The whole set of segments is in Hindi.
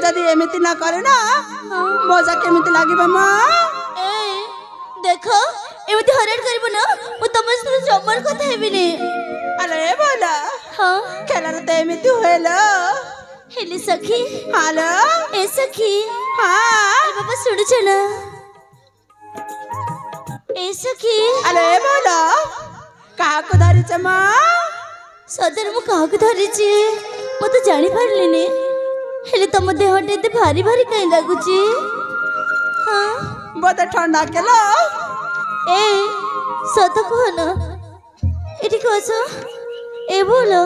जदि एमिति ना करे ना मजा केमिति लागिबा मा देखो एमिति हरान करबो ना मु तमस से जमर कथा हेबिनी अरे बोला हां खेला रे एमिति होएला हेले सखी हेलो ए सखी हां बाबा सुनु छ ना ए सखी अरे बोला कहा को धरि छ मा सदर मु कहा को धरि छी मु तो जानि पारलिनी हेले तम देहटे एते भारी भारी कहीं लागुची हां बहुत ठंडा केलो ए सत कह ना एठी कस ए बोलो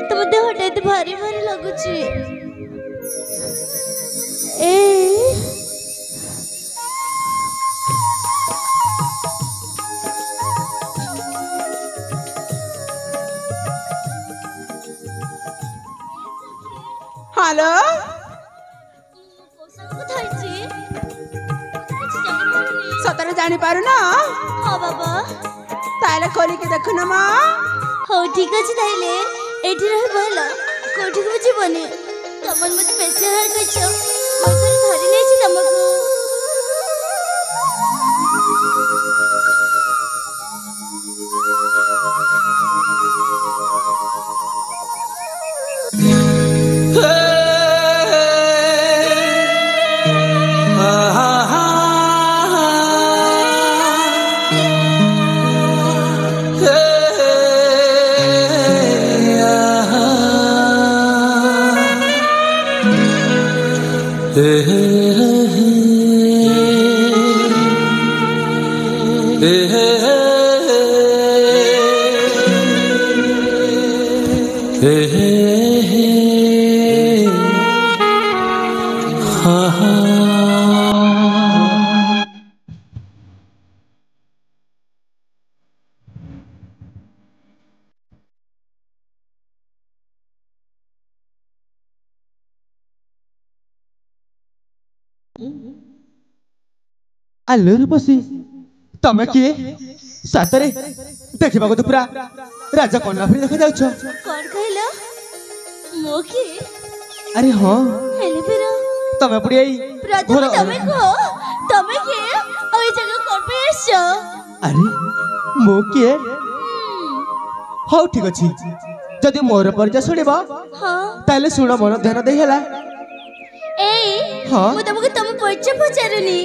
तम देहटे एते भारी भारी लागुची ए हेलो सतरे जानी पारु ना हाँ बाबा ताले खोली के देखु ना माँ हाँ ठीक अच्छे ताले एठी रहे बोला कोठी को जीवने तमन मत पैसे हार कच्चो मैं तो धरी नहीं छी तमको आलो रूपसी तमे किए सातरे देखिबा को तो पूरा राजा कन्या भरी देखा जाउछ कोन कहला मो की अरे हां हेले फेरा तमे पुड़ी प्रथम तमे को तमे के ओई जगह कोन पे आछो अरे मो किए हो ठीक अछि जदि मोर परिचय सुनिबा हां ताले सुण मन ध्यान दे हला ए हां मु तमको तम परिचय पचारनी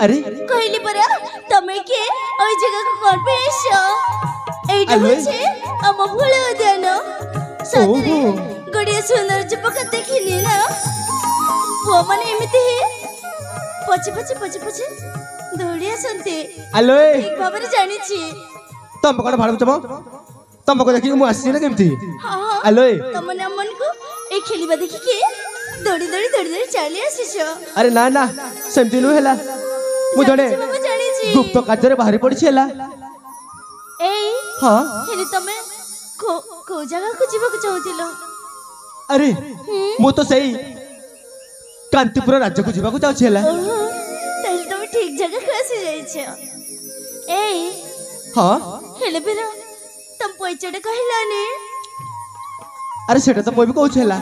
अरे कहली परा तमे के ओई जगह को कोन पे आछो एटा होछे हम भूल उद्यान सतरे गड़िया सुंदर जपक देखिली ना वो माने एमिति पछे पछे पछे पछे दौड़िया संते आलो ठीक भाबरे जानि छी तम कोन भाड़ बुझबो तुमको देखि मु आसी ना केमती हाँ हाँ आलो तम मन को ए खेलिबा देखि के दौड़ी दौड़ी दौड़ी दौड़ी चली आसीछ अरे ना ना सेमती नु हैला मु जणे बाबा जानी छी गुप्त कार्य बाहरी पड़ी हैला ए हां हेले तमे को जगह को जीवा को चाहतिलो अरे मु तो सही कांतिपुर राज्य को जीवा को चाहछि हैला ताइल तमे ठीक जगह को आसी जाई छ ए हां हेले बेरा तम पैचडे कहलानी अरे सेटा तो मोय भी कहछ हैला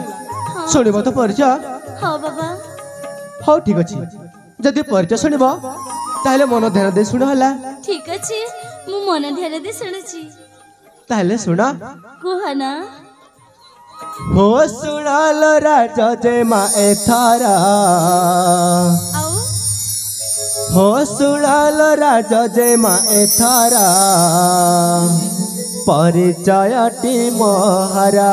सुनिबो तो परिचय हां बाबा हो ठीक अछि जदि परिचय सुनिबो ताहले मन ध्यान दे सुन हला ठीक अछि मु मन ध्यान दे सुनछि ताहले सुना कुहना हो सुनाल राजा जय मा एथारा आओ हो सुनाल राजा जय मा एथारा परिचयटी महारा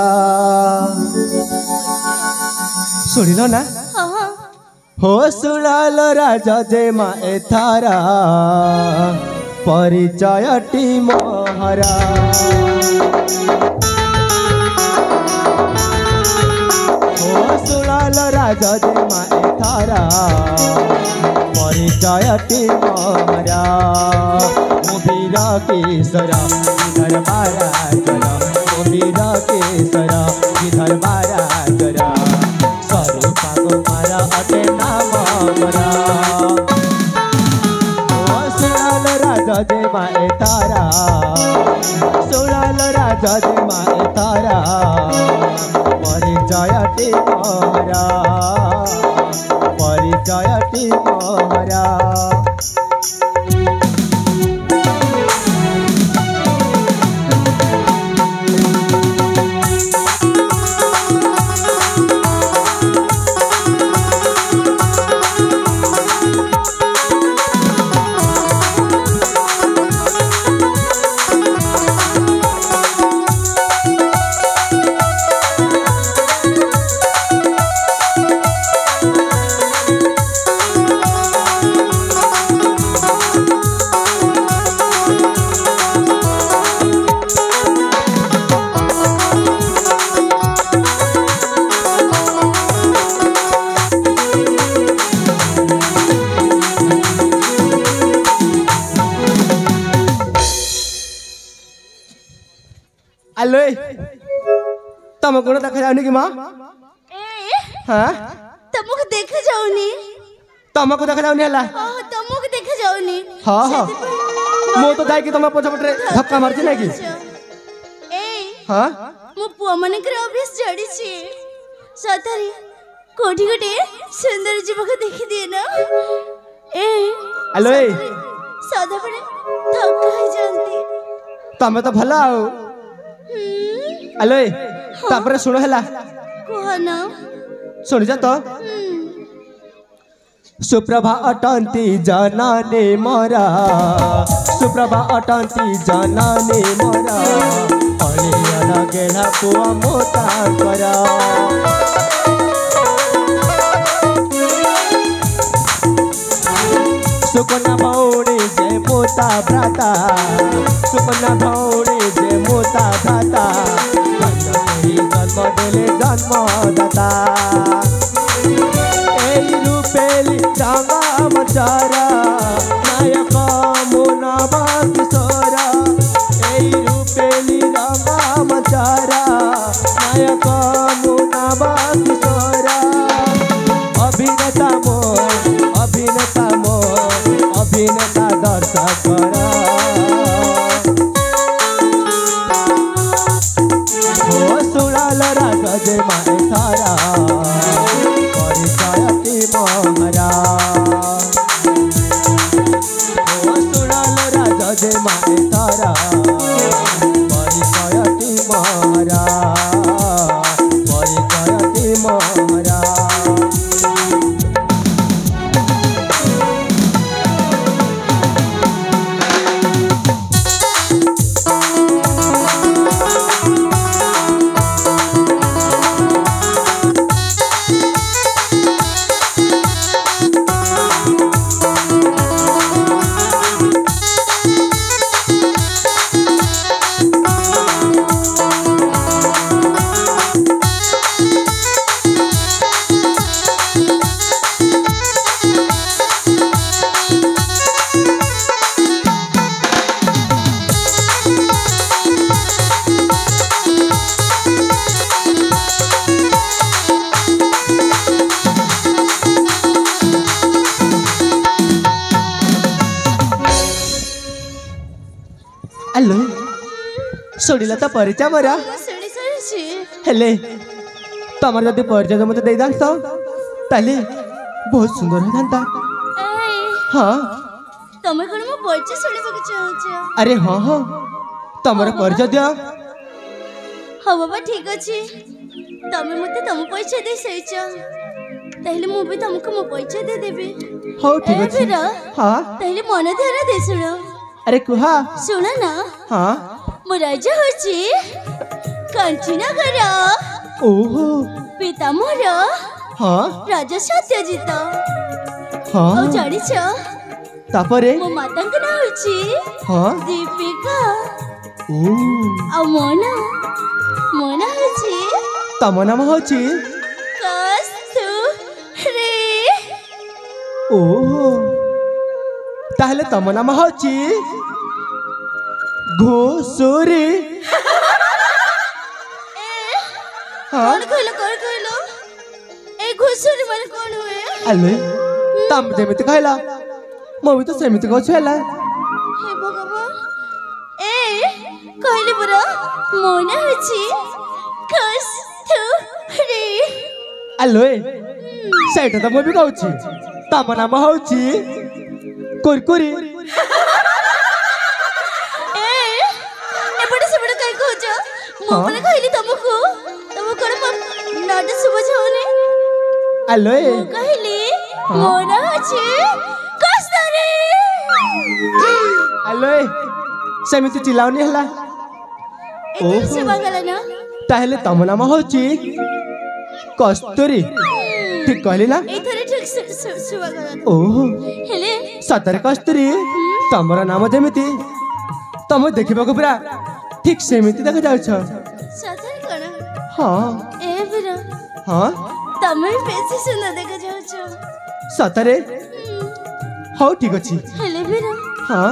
सुनिल ना हां हां हो सुनाल राजा जय मा एथारा परिचयटी महारा हो सुनाल राजा जय मा एथारा परिचयटी महारा मुबीरा केसरा दरबारा जरा मुबीरा केसरा दरबारा जरा स्वरूपा कुमारा अटे नाम मरा ओ सुनाल राजा जय माए तारा सुनाल राजा जय माए तारा परिचयटी महारा परिचयटी महारा आलो तम कोण देखा जाउनी कि मां ए हां तमको देखा जाउनी तमको देखा जाउनी हला हां तमको देखा जाउनी हां हां मो तो जाई कि तम पछ पटरे धक्का मारती ना कि ए हां मो पुआ मन कर अभ्यास जड़ी छी सतरी कोठी कोठी सुंदर जीवक देखि दिए ना ए आलो सादा पड़े धक्का है जानती तमे तो भला आउ आलो तापरे सुनो हला कहना सुन जा तो सुप्रभा अटंती जनाने मरा सुप्रभा अटंती जनाने मरा अलिया गेला पुआ मोता करा सुकना भौड़ी जय मोता भ्राता सुकना भौड़ी जय मोता भ्राता जन्म देले जन्मदाता एई रूपेली रामा मचारा नायक मुनाबा किशोरा एई रूपेली रामा मचारा नायक मुनाबा किशोरा अभिनेता मो अभिनेता दर्शक सुनाल राजा जय माए तारा परिचयटी महारा सुनाल राजा जय माए तारा परिचयटी महारा परिचयटी महारा ଶୁଣିଲା ତ ପରିଚୟ ମୋର ମୁଁ ଶୁଣି ସାରିଛି। ହେଲେ ତମର ଯଦି ପରିଚୟ ମତେ ଦେଇଥାନ୍ତ ତାହେଲେ ବହୁତ ସୁନ୍ଦର ହେଇଥାନ୍ତା। ଏଇ, ହଁ ତମେ କଣ ମୋ ପରିଚୟ ଶୁଣିବାକୁ ଚାହୁଁଛ? ଆରେ ହଁ ହଁ ତମର ପରିଚୟ ଦିଅ। ହଉ ବାବା ଠିକ ଅଛି, ତମେ ମତେ ତମ ପରିଚୟ ଦେଇ ସାରିଛ, ତାହେଲେ ମୁଁ ବି ତମକୁ ମୋ ପରିଚୟ ଦେଇଦେବି। ହଉ ଠିକ ଅଛି। ବୀର, ହଁ ତାହେଲେ ମନ ଧ୍ୟାନ ଦେଇ ଶୁଣ। ଆରେ କୁହ। ଶୁଣ ନା, ହଁ ମୋ ରାଜା ହଉଛି କାଞ୍ଚିନଗର, ଓହୋ ପିତା ମୋର ହଁ ରାଜା ସତ୍ୟଜିତ। ହଁ ଆଉ ଜାଣିଛ ତାପରେ ମୋ ମାତାଙ୍କ ନାଁ ହଉଛି ହଁ ଦୀପିକା। ଓ ଆଉ ମୋ ନାଁ ହଉଛି ତମ ନାମ ହଉଛି କସ୍ତୁରୀ। ଓହୋ ତାହେଲେ ତମ ନାମ ହଉଛି ଘୁଷୁରୀ। ହଁ କଣ କହିଲ ଏଇ ଘୁଷୁରୀ ମାନେ କଣ ହୁଏ? ଆଲେ ତମେ ଯେମିତି କହିଲ ମୁଁ ବି ତ ସେମିତି କହୁଛି ହେଲା। ହେ ଭଗବାନ, କହିଲି ପରା ମୋ ନାଁ ହଉଛି କସ୍ତୁରୀ। ଆଲୋଏ ସେଇଟା ତ ମୁଁ ବି କହୁଛି, ତମ ନାମ ହଉଛି କୁରକୁରି। ଏପଟେ ସେପଟେ କାଇଁ କହୁଛ? ମୁଁ ହଁ। ପରା କହିଲି ତମକୁ କଣ ମୋ ନାଁଟା ଶୁଭା ଯାଉନି? ଆଲୋଏ ମୁଁ କହିଲି ହଁ। ମୋ ନାଁ ହଉଛି କସ୍ତୁରୀ। ଆଲୋଏ ସେମିତି ଚିଲାଉନି ହେଲା। ଏଥିରେ ଓହୋ। ଶୁଭା ଗଲା ନା? ତାହେଲେ ତମ ନାମ ହଉଛି କସ୍ତୁରୀ, ଠିକ କହିଲି ନା? ଏଇଥରେ ଠିକ ଶୁଭା ଗଲା। ଓହୋ ହେଲେ ସତରେ କସ୍ତୁରୀ, ତମର ନାମ ଯେମିତି ତମେ ଦେଖିବାକୁ ପୁରା ଠିକ ସେମିତି ଦେଖାଯାଉଛ। ସତରେ କଣ? ହଁ ଏ ବୀର, ହଁ ତମେ ବେଶୀ ସୁନ୍ଦର ଦେଖାଯାଉଛ। ସତରେ ହଉ ଠିକ ଅଛି। ହେଲେ ବୀର, ହଁ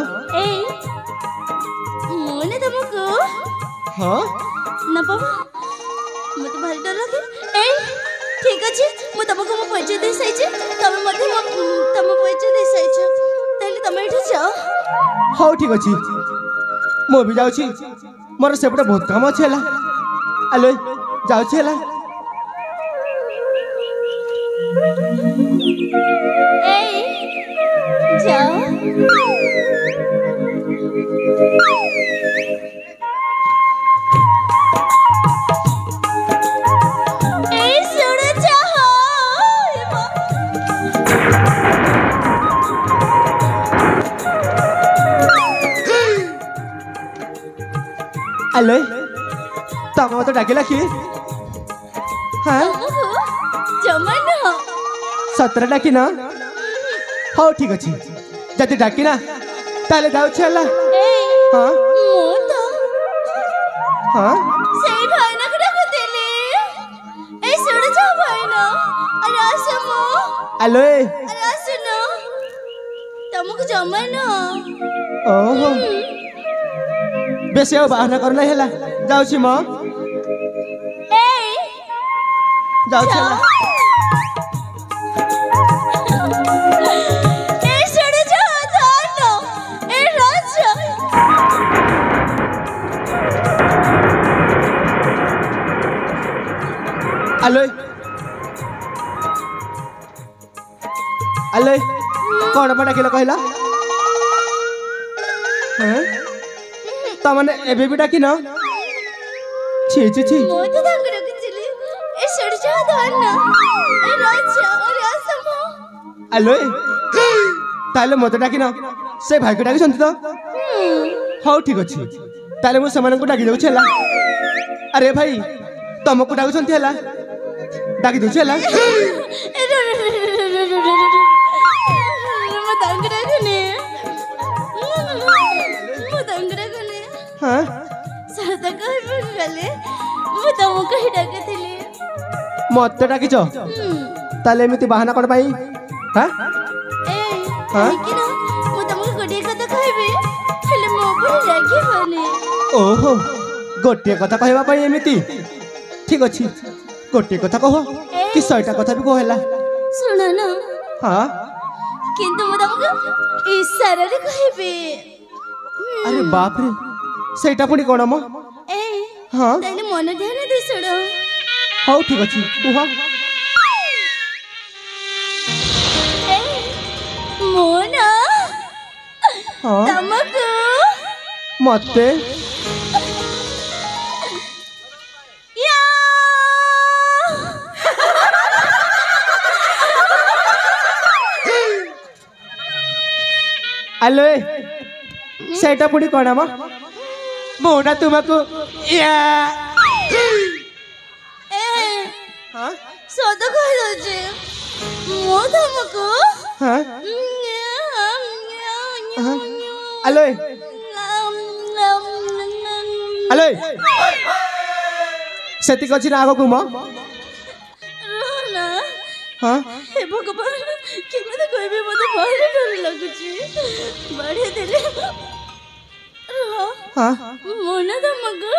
ମୁଁ ନା ତମକୁ ହଁ ନା ବାବା, ମତେ ଭାରି ଡର ଲାଗେ। ଠିକ ଅଛି, ମୁଁ ତମକୁ ମୋ ପରିଚୟ ଦେଇ ସାରିଛି, ତମେ ମଧ୍ୟ ତମ ପରିଚୟ ଦେଇ ସାରିଛ, ତାହେଲେ ତମେ ଏଠି ଯାଅ। ହଉ ଠିକ ଅଛି, ମୁଁ ବି ଯାଉଛି, ମୋର ସେପଟେ ବହୁତ କାମ ଅଛି ହେଲା। ଆଲୋ ଯାଉଛି ହେଲା। ଯାଅ। ଶୁଣ ଯାଅ। ଆଲୋ ତମେ ମତେ ଡାକିଲା କି? ହଁ ଜମା ନୁହଁ। ସତରେ ଡାକିନ? ହଉ ଠିକ ଅଛି, ଯଦି ଡାକିନା ତାହେଲେ ଯାଉଛି ହେଲା। ହଁ ମୁଁ ତ ହଁ ସେଇ ଭାଇନାକୁ ଡାକୁଥିଲି। ଶୁଣ ଯାଅ ଭାଇନା, ଆରେ ଆସ ମୋ, ଆଲୋ ଆରେ ଆସୁନ, ତମକୁ ଜମା ନୁହଁ। ଓହୋ ବେଶୀ ଆଉ ବାହାନା କରୁନା ହେଲା, ଯାଉଛି ମ, ଯାଉଛି ହେଲା। ଆଲୋ ଆଲୋ କଣ ପା ଡାକିଲ କହିଲ? ତମାନେ ଏବେ ବି ଡାକିନ? ଛି ଛି ଛି। ମୁଁ ତ ତାଙ୍କୁ ଡାକୁଥିଲି। ଶୁଣ ଯାଅ ଧନ, ରାଜା, ଆରେ ଆସ ମୋ। ଆଲୋ ତାହେଲେ ମତେ ଡାକିନ, ସେ ଭାଇକୁ ଡାକିଛନ୍ତି ତ? ହଉ ଠିକ ଅଛି, ତାହେଲେ ମୁଁ ସେମାନଙ୍କୁ ଡାକି ଦଉଛି ହେଲା। ଆରେ ଭାଇ ତମକୁ ଡାକୁଛନ୍ତି ହେଲା, ଡାକି ଦଉଛି ହେଲା। ମୁଁ ତାଙ୍କୁ ଡାକୁନି, ମୁଁ ତାଙ୍କୁ ଡାକୁନି। ହଁ ସତ କହିବାକୁ ଗଲେ ମୁଁ ତମକୁ ହିଁ ଡାକିଥିଲି। ମତେ ଡାକିଛ, ତାହେଲେ ଏମିତି ବାହାନା କଣ ପାଇଁ? କାହିଁକି ନା ମୁଁ ତମକୁ ଗୋଟିଏ କଥା କହିବି, ହେଲେ ମୋ ଉପରେ ରାଗିବନି। ଓହୋ ଗୋଟିଏ କଥା କହିବା ପାଇଁ ଏମିତି? ଠିକ ଅଛି, ଗୋଟିଏ କଥା କହ କି 100ଟା କଥା ବି କହ ହେଲା। ଶୁଣ ନା, ହଁ କିନ୍ତୁ ମୁଁ ତମକୁ ଇଶାରାରେ କହିବି। ଆରେ ବାପରେ, ସେଇଟା ପୁଣି କଣ ମ? हाँ ताले मन ध्यान दे सुन हौ ठीक अछि कुह मोना हाँ तमको मते या आलो सेटा पुणी कोण म मोना तुमको या हाँ सद कह दउचे मो तमको हाँ आलो आलो सेति कछि ना आगो कुम रोना हाँ हे भगवान केମିତି କହିବି ମୋତେ ଭାରି ଡର ଲାଗୁଛି ବାଢେଇ ଦେଲେ हाँ ମନ ତମକୁ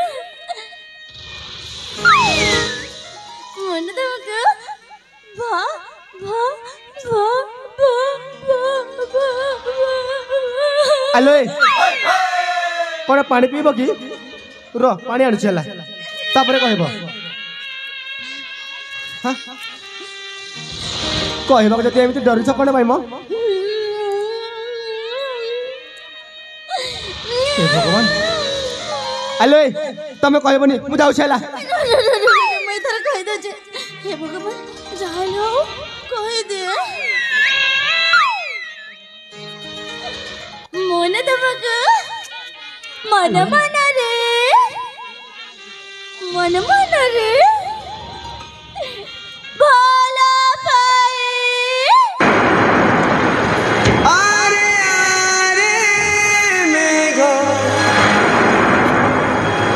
ଭା ଭା ଭା ଭା ଭା आलो कोन पानी पीबो की रो पानी आनु चला तापरे कहबो हाँ कहबो जति एमिति डरिछ कोन भाई म हे भगवान आलो तमे कहबोनी मु जाउ छला मैं थर कह दे हे भगवान जानो कह दे मन तमको मन मन रे मन मन रे भला पाए आरे आरे मेघो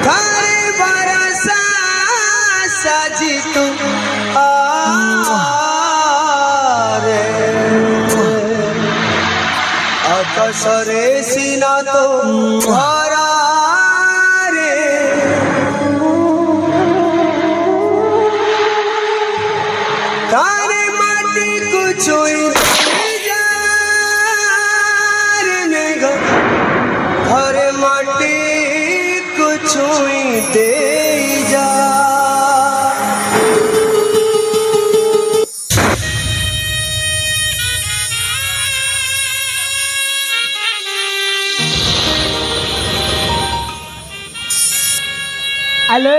थारे बरसा साजी तू आरे आकाशरे सीना तो भरा रे तारे माटी को छुई जा रे मेघो थारे माटी को छुई दे जा आलो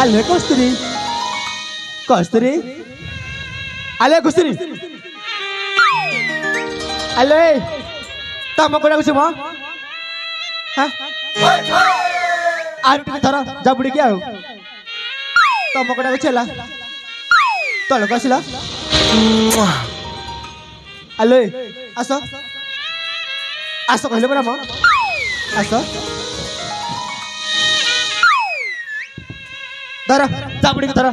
आलो कस्तुरी कस्तुरी आलो कस्तुरी आलो तम कोडा कुछ म हां आरु टिके थरा जा बुडी के आउ तम कोडा कुछ हला तळ कसिला आलो आसो आसो कहले परा म आसो धरा जाबड़ी के धरा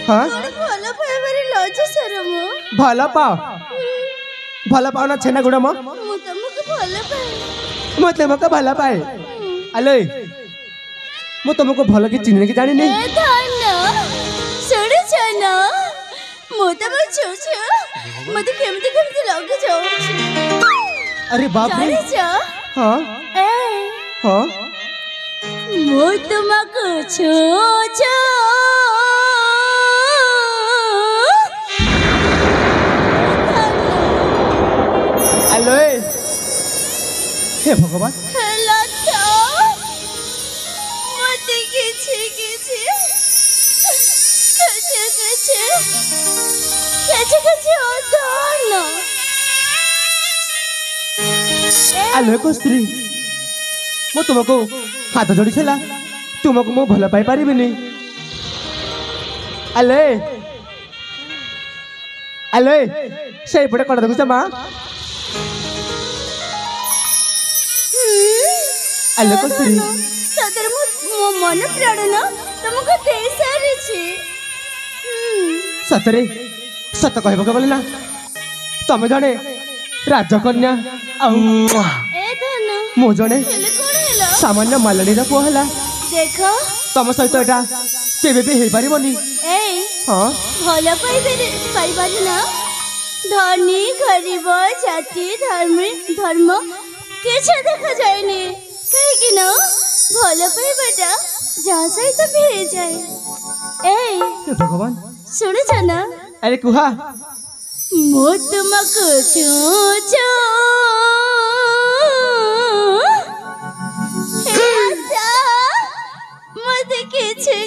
हाँ भला पाए बारी लज शरम भला पाओ ना छेना गुड़ा म मु तमको भला पाए मतलब मका भला पाए आलो मु तुमको भल के चिन्ह के जानी नहीं ए धन सुन छना मु तम छुछ मते केमती लगे जाऊ अरे बाप रे जाने जा हाँ ए हाँ मु तुमको छुछ आलो हे भगवान हेला तो मते किछि ओ धन आलो को स्त्री मु तुमको हाथ जोड़ी छला तुमको मु भल पाई पारिबिनी आलो आलो से पड़े कोन देखुछ मा आलो को स्त्री सदर मो मन प्राण न तुमको दे सारी छी सतरे सत कहबो के बोलना तुम जने राजकन्या आउ ए धन मु जने हेले कोन हेला सामान्य मालनी रा पुଅ ହେଲା देखो तुम सहित एटा केबे भी हेई पारिबनी ए हां भल पाइबारी ना धनी गरीब জাতি ধর্ম কিছু দেখা যায়নি কাହିଁକି ନା ଭଲ ପାଇବାଟା ଯାହା ସହିତ ହେଇଯାଏ। এই ভগবান ଶୁଣୁଛ ନା আরে কুহা ମୁଁ ତୁମକୁ ଛୁଉଁଛୁ ମତେ କିଛି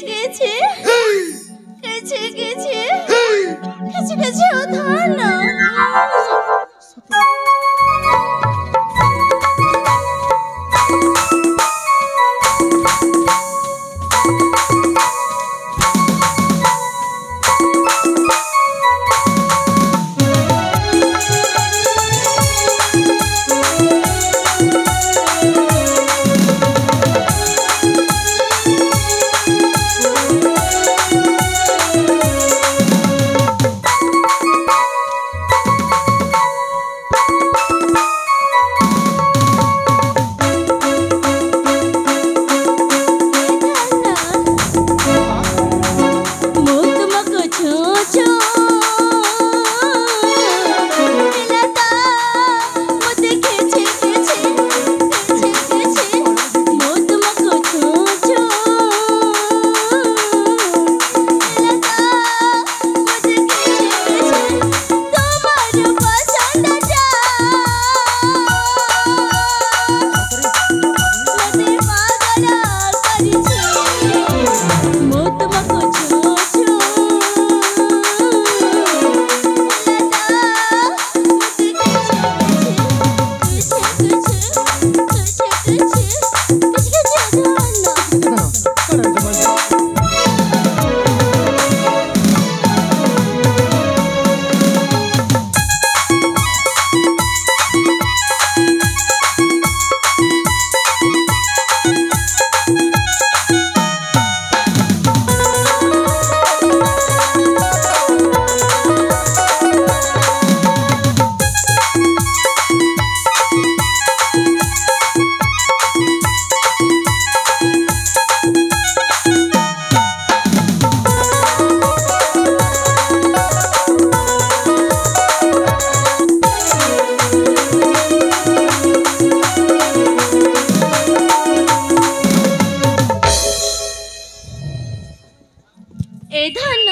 ଉଦାହରଣ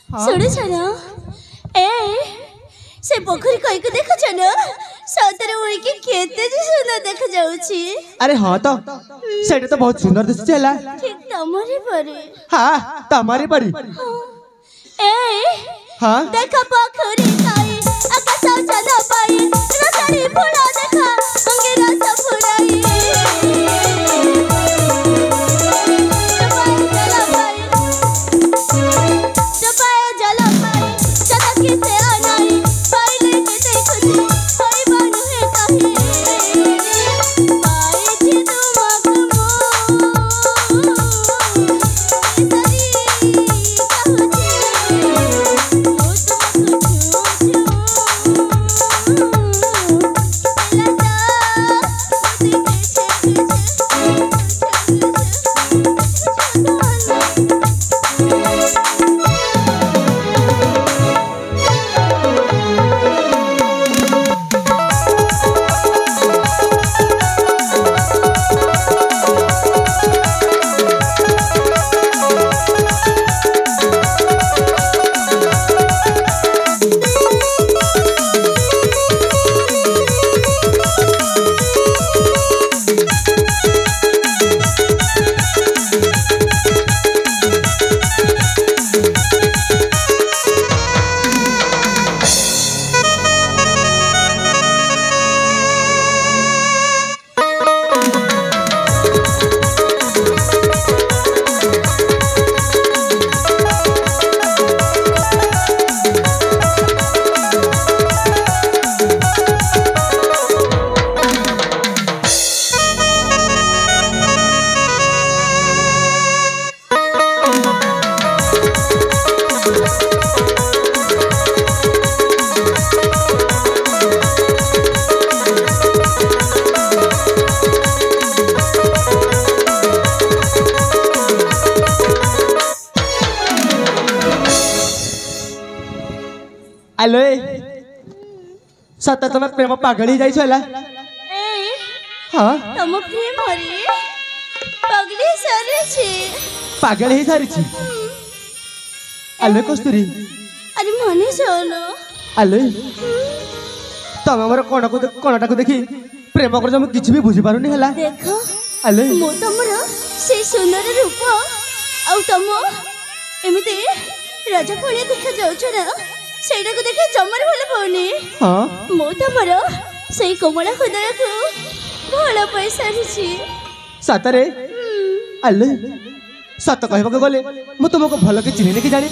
ଶୁଣୁଛ ନା ସେ ପୋଖରୀ କଇକୁ ଦେଖୁଛ ନା ସତରେ ଉଇକି କେତେ ସୁନ୍ଦର ଦେଖାଯାଉଛି। আরে হ্যাঁ তো সেটা তো বহুত সুন্দর দিশুଛି ହେଲା ঠিক ତମରି ପରି। হ্যাঁ তোমারই পরি হ্যাঁ দেখা পোখରୀ কই আকাশ চাঁদ পাই রসারি ফুল দেখা অঙ্গে রস ফুরাই আলোয় सत तुम प्रेम पागल ही जाई छला ए हाँ तम प्रेम रे पगली सरे छे पागल ही सारी छी आलो कस्तूरी अरे मने सोनो आलो तुम हमर कोणटा को देखी प्रेम कर हम किछ भी बुझी पारुनी हला देखो आलो मो तमरो से सुंदर रूप आउ तम एमिते राजा भलिया देखा जाउछ ना सेटा को देखे जमर भले पाउनी हाँ मो तमरो से कोमला हृदय को भला पैसा रिछि सतरे आलो सत कहबा गले मु तुमको भल के चिन्हि कि जानि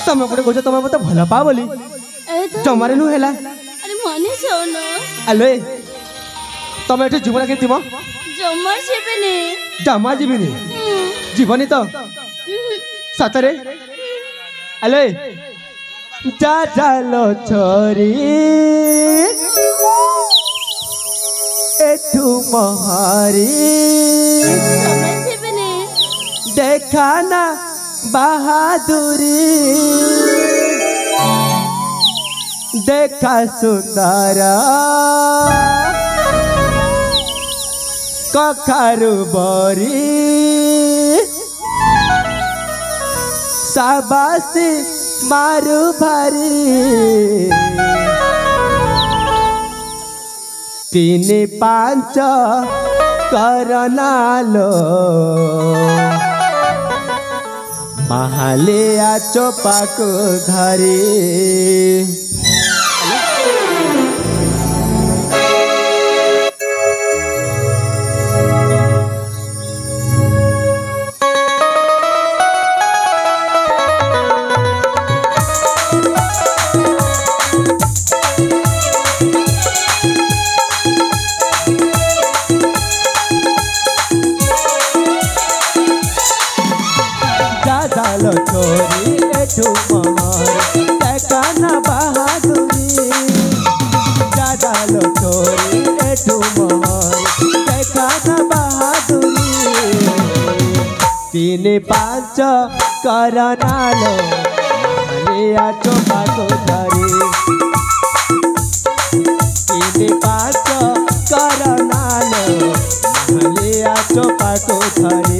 तुम गोटे कहछ तुम मते भल पा बोली ए तो जमारे नु हेला अरे मने सोनो आलो तुम एठे जीवन के तिम जमर छेबेने जमा जीविनी जीवनी तो सतरे आलो जा जालो छोरी एठू महारी जमर छेबेने देखा ना बहादुरी देखा सुंदरा कखारु बरी साबासी मारू भारी 3 5 करनालो महालिया चोपा को धरी जालो छोरी एठू महारी देखा ना बहादुरी जालो छोरी एठू महारी देखा ना बहादुरी 3 5 करनालो लिया चोपा को धरी 3 5 करनालो लिया चोपा को धरी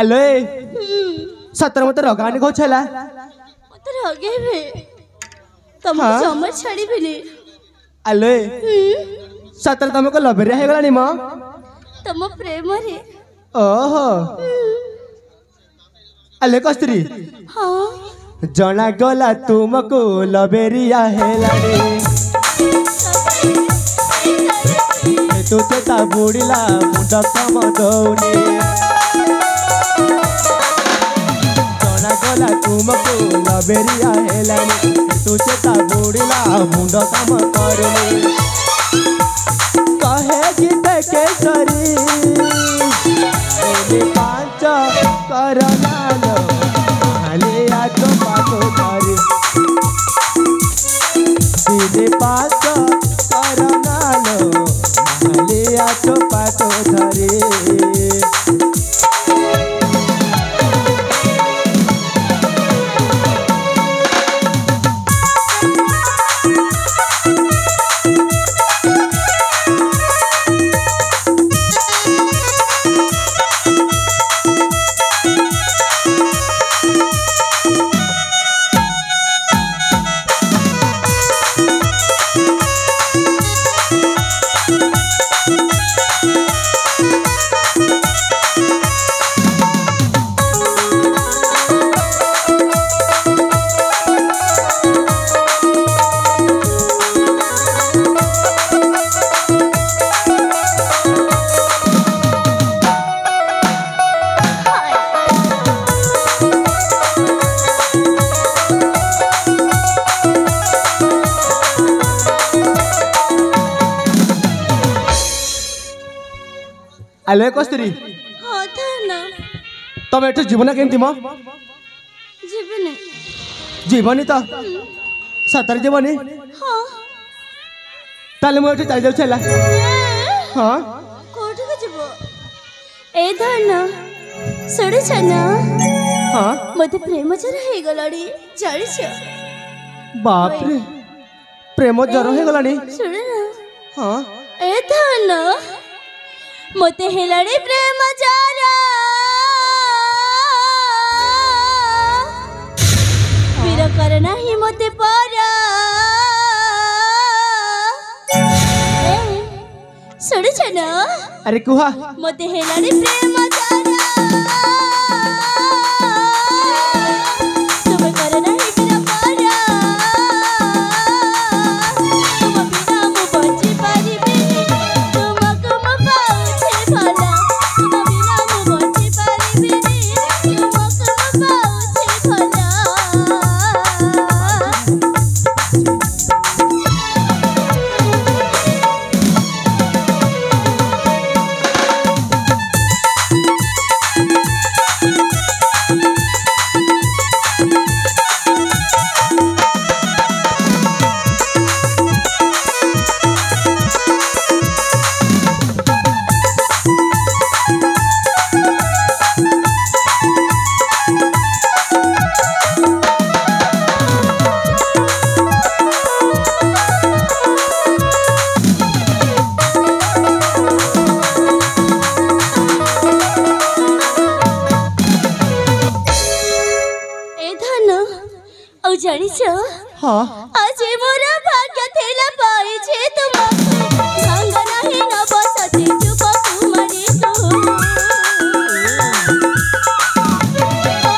आलो सतर मत रगानी को छला मत रगेबे तम हाँ? जमर छाड़ीबेनी आलो सतर तुमको लबेरिया हे गलानी म तम प्रेम रे ओहो आलो कस्तूरी हाँ जना गला तुमको लबेरिया हेलानी तू ता बुड़ीला मुंड कम दौनी जना गला तुमको लबेरिया हेलानी तू ता बुड़ीला मुंड कम करनी कहे गीत केसरी 5 करनालो हालिया चोपा को धरी 3 5 करनालो हालिया चोपा को धरी आलो कस्तूरी हाँ धन तुम एठू जीवन केमती मो जीवनी जीवनी तो सतर जीवनी हाँ ताले मु एठू चली जाऊ छला हाँ कोठी को जीवो ए धन सड़ी छना हाँ मते प्रेम जर हे गलाडी जानि छ बाप रे प्रेम जर हो गलानी सुन ना हाँ ए धन मते हेलाडी प्रेम जारा पीर कर नाही मते पारा सुन छना अरे कुहा मते हेलाडी प्रेम जारा तुम कर नाही पीर पारा तुम बिना मु बंची पारिबे तुमको मु पाउछे भला तुम बिना मु बंची पारिबे तुमको मु पाउछे भला जानिछ हाँ आज मोर भाग्य थेला पाइछे तुमको संग नहीं न बसते चुप कुमारी तो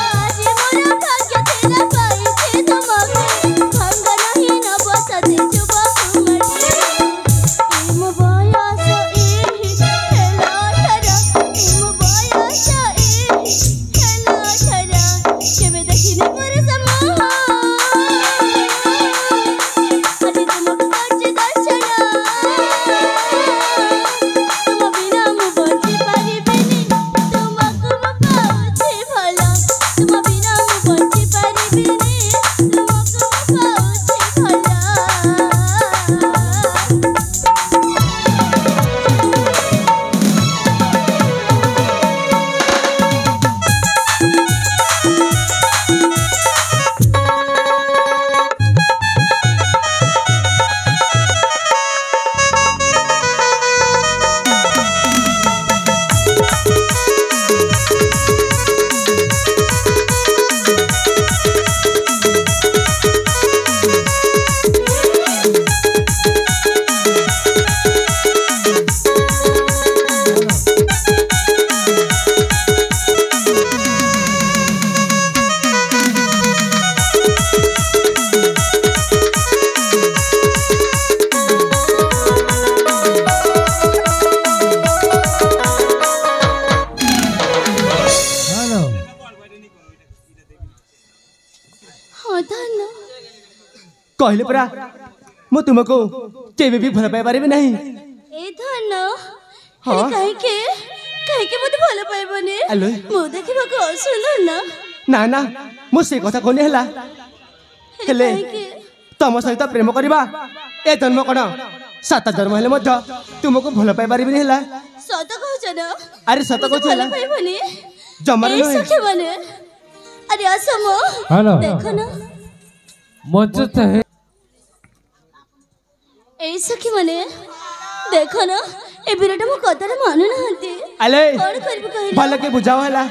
आज मोर भाग्य थेला पाइछे तुमको संग नहीं न बसते चुप कुमारी इम बयस एही खेला ठरा इम बयस एही खेला ठरा केबे देखिने पर समा कहले परा मु तुमको केबे भी भल पाई पारिबे नहीं ए धन हाँ? काहे के मते भल पाइबने आलो मु देखिबा को सुंदर ना ना मु से कथा कोनी हला हेले तम सहित प्रेम करबा ए जन्म कण सात जन्म हेले मध्य तुमको भल पाई पारिबे हला सत कहछ ना अरे सत कहछ हला पाइबने जमर ए नहीं सखे बने अरे असमो हेलो देखो ना मंच है ए सखी मने देखो ना ए बिरटा मो कतरे मानु नहंती अले कोन करबी कहला भल के बुझाओ हला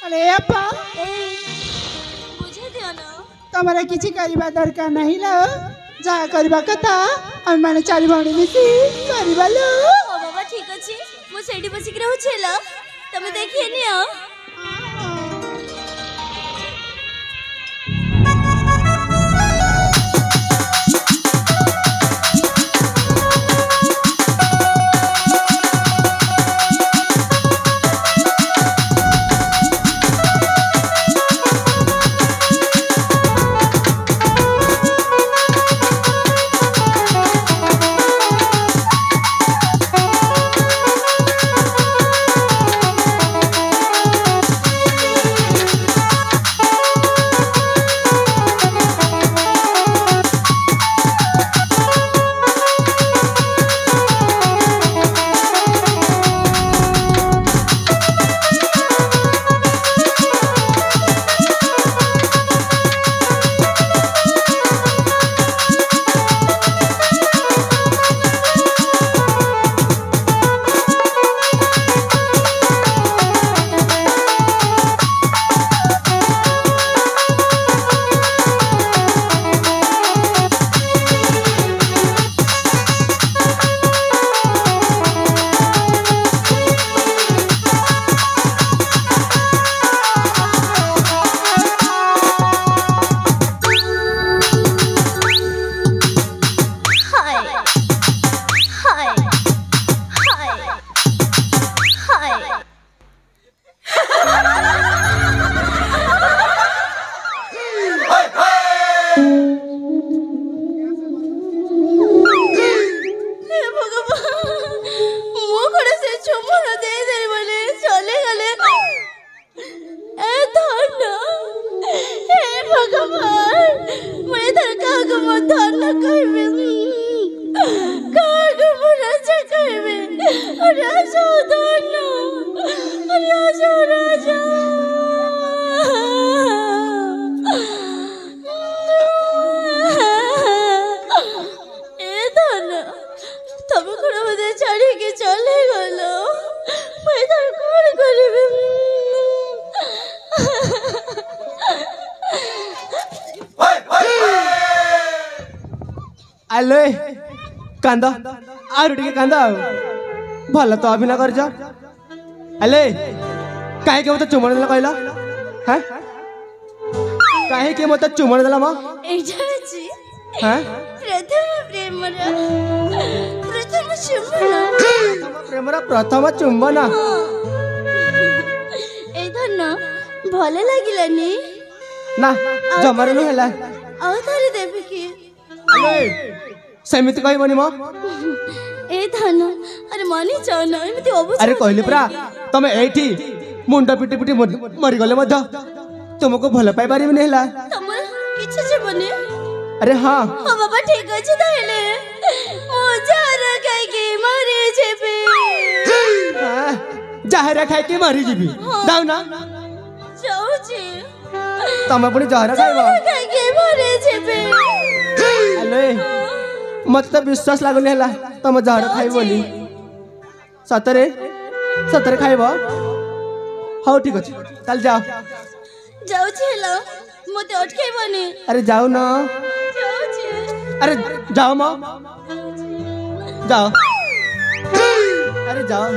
अरे अपा ए बुझे दियो ना तमरा किछि करिबा दरकार नहीं लो जा करिबा कथा हम माने चारि भणी मिसी करिबा लो ओ बाबा ठीक अछि मो सेठी बसिक रहू छेला तमे देखिए नियो धन कहबे काग राजा कहबे राजा धन राजा राजा ए धन तब कोन मते छाड़ी के चले गलो मैं तो कौन करबे आलो कांद आरु टिके कांद भल तो अभिनय कर आले काहे के मत चुमण देला कहला हैं काहे के मत चुमण देला म एजा जी हैं प्रथम प्रेम प्रथम चुम्बन प्रेमरा प्रथम चुंबन ए धन भल लागिलानी ना जमार नु हला ଆଉ ଥରେ ଦେବି କି आले सेमिति कहबनी म ए धन अरे मानी जाओ ना एमती अबुझ अरे कहली परा तमे एठी मुंडा पिटी पिटी मरी गले मध्य तुमको भल पाई पारिबनी हला तमर किछ जीवनी अरे हां हाँ बाबा ठीक अच्छे ताहले मो जार खाई के मारे जेबे जहरा खाई के मारी जीबी दाऊ ना जाऊ जी तमे पुनी जहरा खाइबो खाई के मारे जेबे आले मत तो विश्वास लागुनी हला तमे जहरा खाइबो बोली सतरे सतरे खाइबो हाउ ठीक अछि चल जाओ जाऊ छी हेलो मते अटकेबनी अरे जाओ ना जाऊ छी अरे जाओ मां जाओ अरे जाओ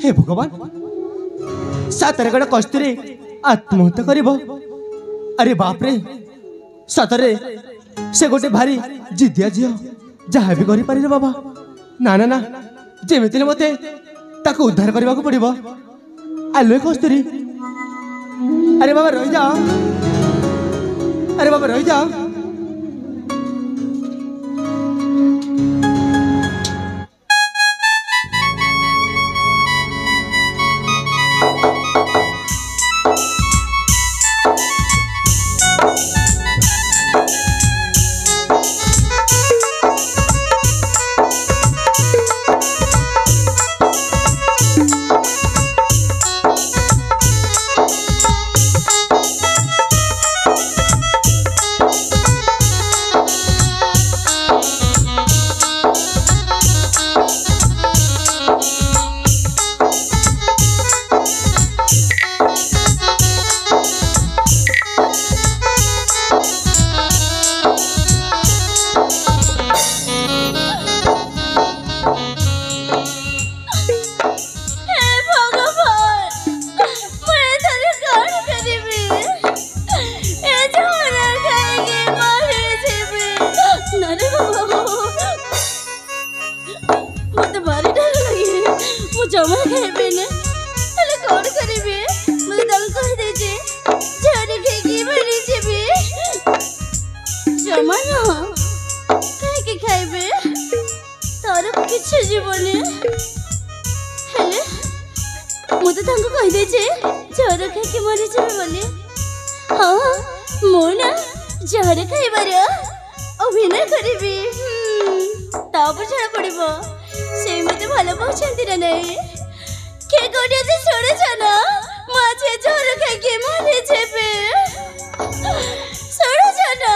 हे भगवान सातरे गड़ कस्तूरी आत्महत्या करिबो अरे बाप रे सतरे से गोटे भारी जिदिया झियो जहाँ भी करि पारि रे बाबा ना ना ना जेमिति मते ताको उद्धार करबा को पड़िबो आलो कस्तूरी अरे बाबा रहि जाओ अरे बाबा रहि जाओ जमा खाइबे ने हेले कोन करिबे मते दल कहि दे जे झड़ी के बनी जेबे जमा न काहे के खाइबे तार किछ जीवने हेले मते तांको कहि दे जे झड़ खाइ के मरि जेबे बोले हां मोना झड़ खाइबार अभिनय करिबे तापर छड़ा पड़िबो सेमिति भलो पाउछंती ना नहीं के गोटे से छोड़े छना माछे झोर खाइ के मारे छेबे छोड़े छना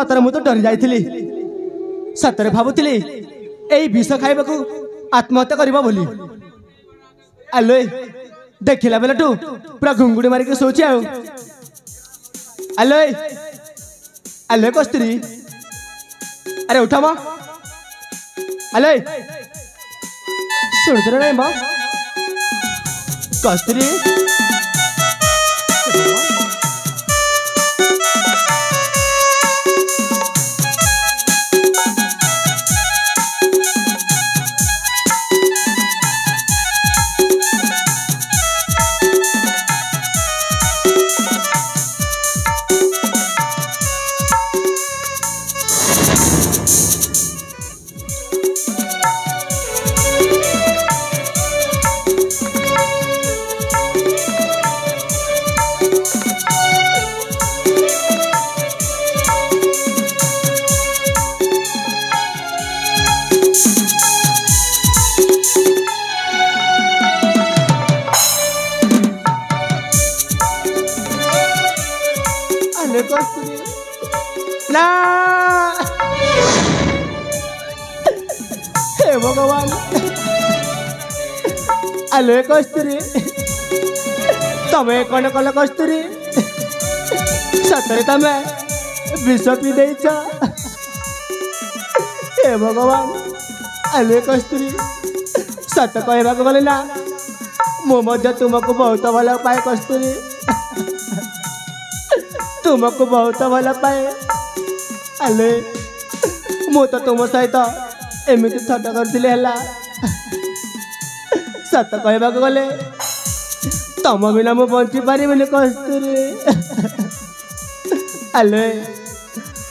सतरे मु तो डरी जाइथिली सतरे भाबुथिली एई विष खाइबाकू आत्महत्या करबा बोली आलो देखिला बेलटू पूरा घुंगुड़ी मारिक शोची आउ आलो आलो कस्तूरी अरे उठा मां आलो सुनते नहीं मां कस्तूरी ना हे भगवान आलो कस्तूरी तमें कौन कल कस्तूरी सतरे तमें विष पी देच हे भगवान आलो कस्तूरी सत कहवा गले ना मु तुमको बहुत भल पाए कस्तूरी तुमको बहुत भल पाए आले मु तो तुम सहित एमती थट्टा करथिले हला सत कहवा गले तम बिना मु बंची पारिबेनि कस्तूरी आले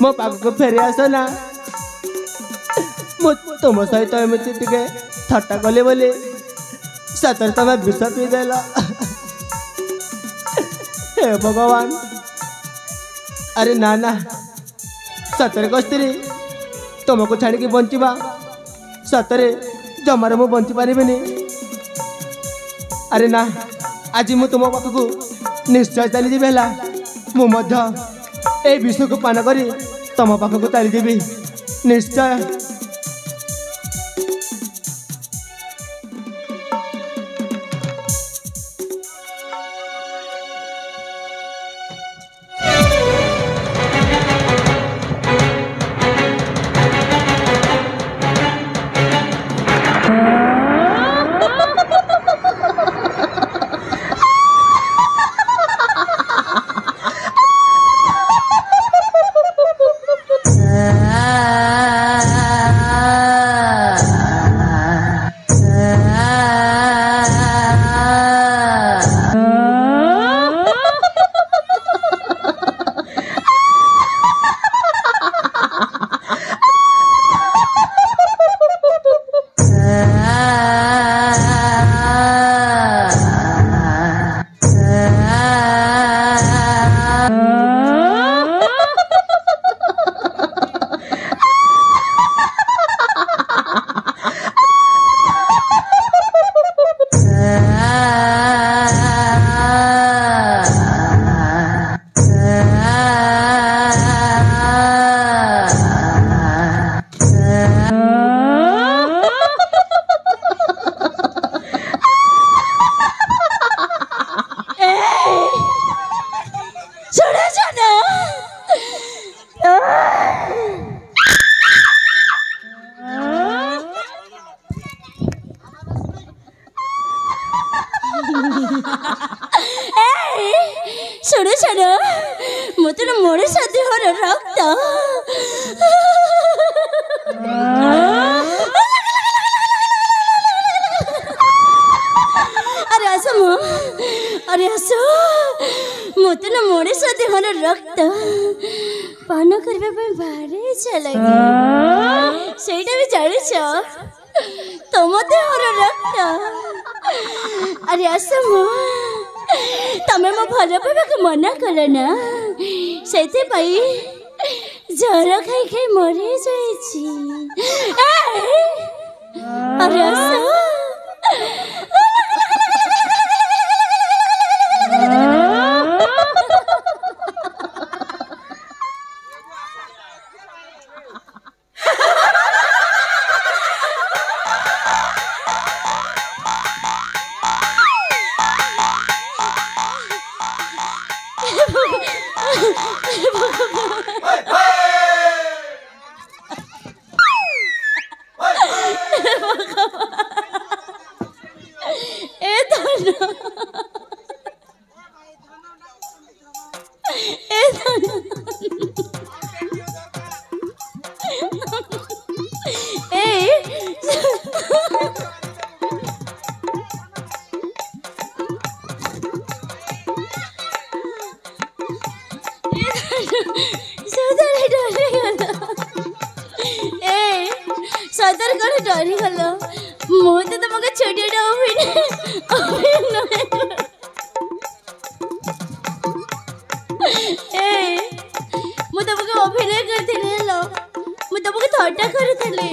मो पाखक फेरी आस ना मु तुम सहित एमती टिके थट्टा कले बोली सतर तमे विष पी देला हे भगवान अरे ना ना सतरे कस्तूरी तुमको छाड़ी बंचवा सतरे जमार मु बंची पारिबेनि अरे ना आज मु तुम पाखक निश्चय चली जीवी है मुझे विष को पान करी तुम पाखक चली जीवी निश्चय छोड़ो छोड़ो मुझे मोरे साथी हो रक्त अरे आसो मो अरे आसो मुझे ना मोरे साथी हो रक्त पान करबा पे भारी इच्छा लगे सेटा भी जानि छ तमते हो रक्त अरे आसो मो तमें मो भल पाइबा मना कल ना से जर खाई खाई मरी जाइछि अरे ए धन सदर कर डरी गल मुझे तो मगर छोटिया मु तुमको अभिनय करती मु तुमको थट्टा करी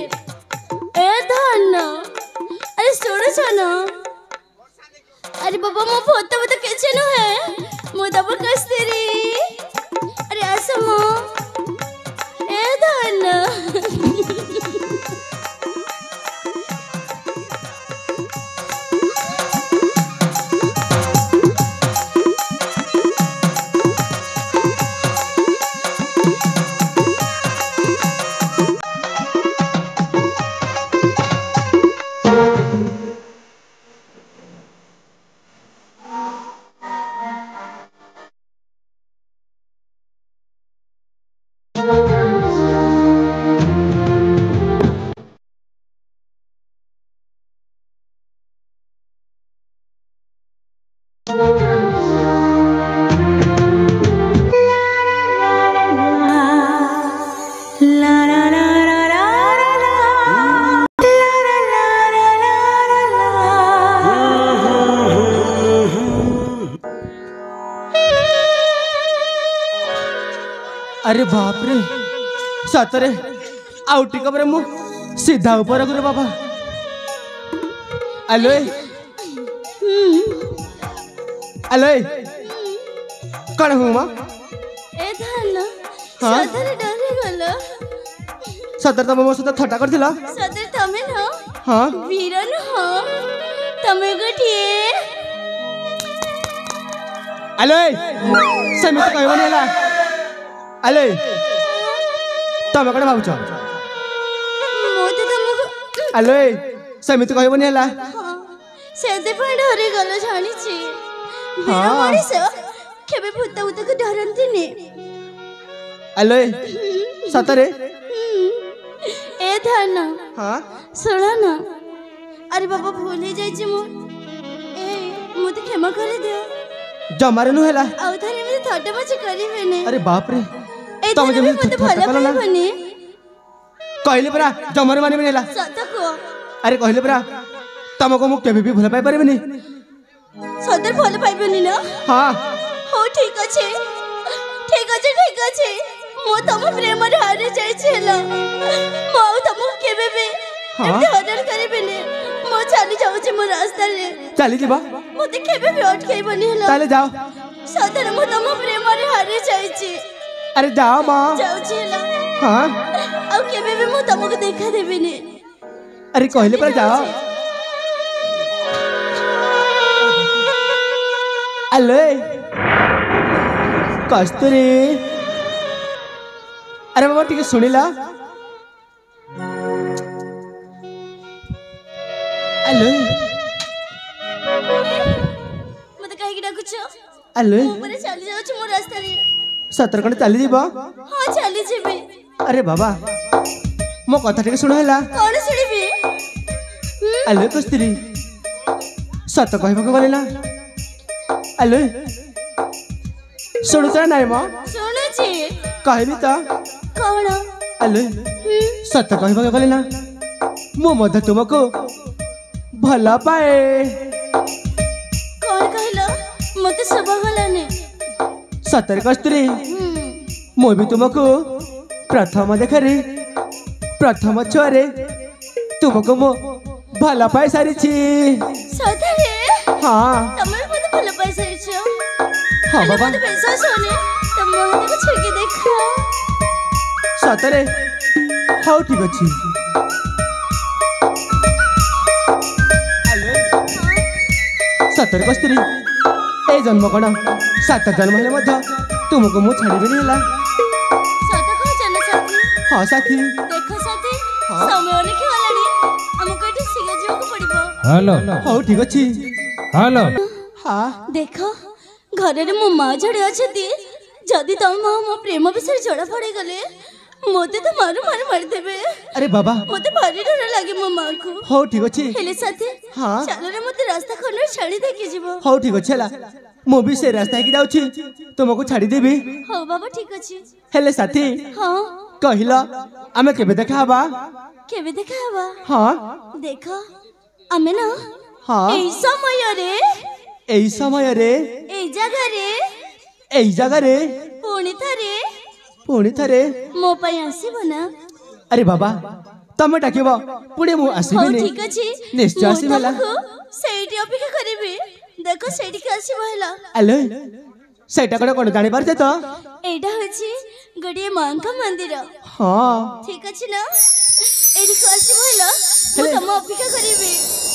ए धन अरे सुनो सुनो अरे बाबा मो फोटो तो किसी नुहे मु तुम कस्तरी अरे आसम ए धन अरे बाप रे सतरे आउटी कबरे मु सीधा ऊपर रे बाबा हेलो हेलो कौन हूँ माँ ए धन सदर डरी गल सतर तब मो सହିତ थट्टा करथिला सदर तमे न हाँ वीरन हो तमे गठिए हेलो सेमित कहबो नेला हेलो तमे कण भाबुछ मोते तमको हेलो सेमित कहबो नेला सेते पण डरी गल जानि छी वीर मଣିଷ केबे भूत भूत को डरंती ने हेलो सतरे ए धन हाँ सुनो ना अरे बाबा भूल ही जाई छी मु ए मुते क्षमा कर दियो जमारे नु हेला आउ थारे मुते थट्टा मच करिवे ने अरे बाप रे ए तमे धन जब मुते भला पाइबने कहले परा जमारे माने नेला सत को अरे कहले परा तमको मु केबे भी भूल पाई परबेनी सदर भला पाइबनी ना हाँ हो ठीक अछि ठीक अछि मो तम प्रेम रे हारे जाई छेला मो तम केबे बे हाँ? एते हरण करिबेने मो चली जाऊ छी मो रास्ता रे चली जीवा मोते केबे भी अटकाइबनी हला ताले जाओ सदर मो तम प्रेम रे हारे जाई छी अरे जाओ माँ जाऊ छेला हाँ आ केबे भी मो तमको देखा देबेने अरे कहले पर जाओ हेलो कस्तूरी अरे बाबा ठीक सुनिला हेलो मते काहे कि डाकुछ हेलो ऊपर चली जाऊ छी मो रास्ता रे सतर कण चली जीवा हां चली जेबे अरे बाबा मो कथा ठीक सुन हैला कोन सुनिबे हेलो कस्तूरी सत कहबो गले ना हेलो सुनु त नाइ म सुनु छी कहबी त कोन हेलो सत कहबो गले ना मो मध्य तुमको भला पाए कोन कहलो मते सब गलाने सतर कस्तूरी मो भी तुमको प्रथम देखरे प्रथम छुआरे तुमको मो भला पाए सारी छी सदरे हाँ तमे मते भलो पैसा छ हाँ बाबा मते पैसा सोने तम मते को छके देखो सतरे हाँ ठीक अच्छी सतर कस्तूरी ए जन्म कण 7 जन्म हेले मध्य तुमको मु छाड़बेनी हला सत को चल साथी हाँ साथी देखो साथी हाँ? समय अनेक गलानी हमको एठी सिगा जीव को पड़िबो हेलो हाँ ठीक अच्छी हेलो हाँ देख घर में मो माँ जड़े अच्छा जदि तुम मो प्रेम विषय जड़ा पड़ गले मते तो मारू मारू मारिदेबे। अरे बाबा मते भारी डर लागे मो माँ को। हो ठीक अच्छे हेले साथी हाँ चलो रे मते रास्ता खंड छाड़ी देखि जीवो। हो ठीक अच्छे ला मु भी से रास्ता की जाउछी तुमको छाड़ी देबी। हो बाबा ठीक अछि। हेले साथी हाँ कहिला आमे केबे देखा हबा केबे देखा हबा। हाँ देखो आमे ना हाँ एई समय रे एई समय रे एई जगह रे एई जगह रे पुणी थरे मो पई आसीबो ना। अरे बाबा तमे डाकिबो पुणे मु आसीबे हो ने ठीक अछि निश्चय आसीबेला सेठी अपेक्षा करिबे। देखो सेठी के आसीबो हैला। अले सेटा कोन जानि परते तो एटा होछि गडिए मांका मंदिर। हाँ ठीक अछि ना एठी को आसीबो हैला मो तम अपेक्षा करिबे।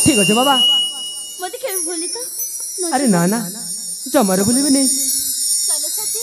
ठीक अछि बाबा मते के भूली तो अरे ना ना जमारे भूलिबे नहीं चलो साथी।